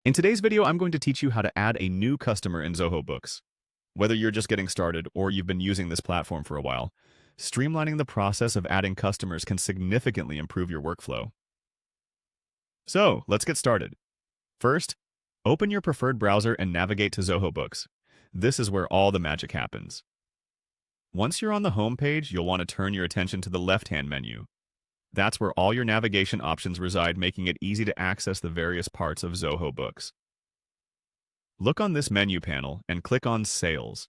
In today's video, I'm going to teach you how to add a new customer in Zoho Books. Whether you're just getting started or you've been using this platform for a while, streamlining the process of adding customers can significantly improve your workflow. So, let's get started. First, open your preferred browser and navigate to Zoho Books. This is where all the magic happens. Once you're on the home page, you'll want to turn your attention to the left-hand menu. That's where all your navigation options reside, making it easy to access the various parts of Zoho Books. Look on this menu panel and click on Sales.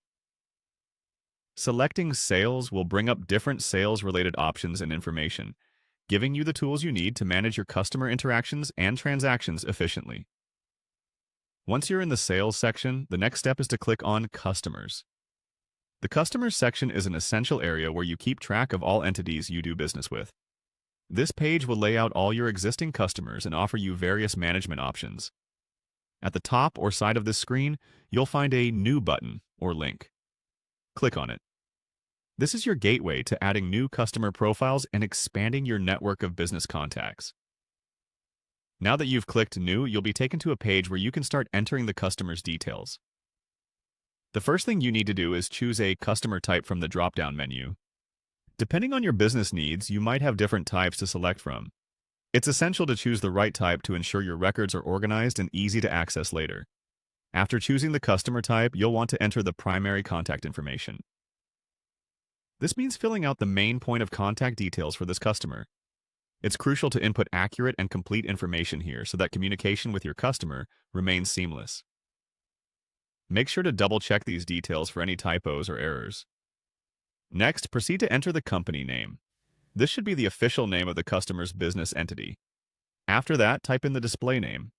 Selecting Sales will bring up different sales-related options and information, giving you the tools you need to manage your customer interactions and transactions efficiently. Once you're in the Sales section, the next step is to click on Customers. The Customers section is an essential area where you keep track of all entities you do business with. This page will lay out all your existing customers and offer you various management options. At the top or side of this screen, you'll find a New button or link. Click on it. This is your gateway to adding new customer profiles and expanding your network of business contacts. Now that you've clicked New, you'll be taken to a page where you can start entering the customer's details. The first thing you need to do is choose a customer type from the drop-down menu. Depending on your business needs, you might have different types to select from. It's essential to choose the right type to ensure your records are organized and easy to access later. After choosing the customer type, you'll want to enter the primary contact information. This means filling out the main point of contact details for this customer. It's crucial to input accurate and complete information here so that communication with your customer remains seamless. Make sure to double-check these details for any typos or errors. Next, proceed to enter the company name. This should be the official name of the customer's business entity. After that, type in the display name.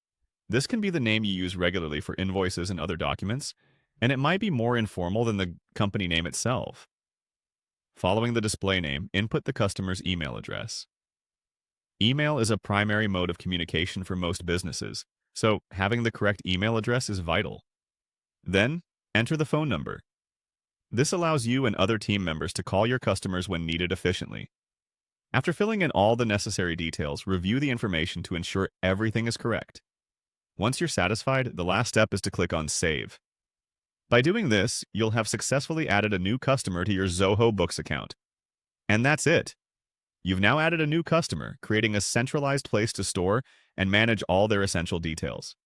This can be the name you use regularly for invoices and other documents, and it might be more informal than the company name itself. Following the display name, input the customer's email address. Email is a primary mode of communication for most businesses, so having the correct email address is vital. Then, enter the phone number. This allows you and other team members to call your customers when needed efficiently. After filling in all the necessary details, review the information to ensure everything is correct. Once you're satisfied, the last step is to click on Save. By doing this, you'll have successfully added a new customer to your Zoho Books account. And that's it. You've now added a new customer, creating a centralized place to store and manage all their essential details.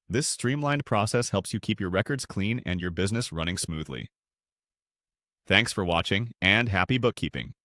This streamlined process helps you keep your records clean and your business running smoothly. Thanks for watching, and happy bookkeeping!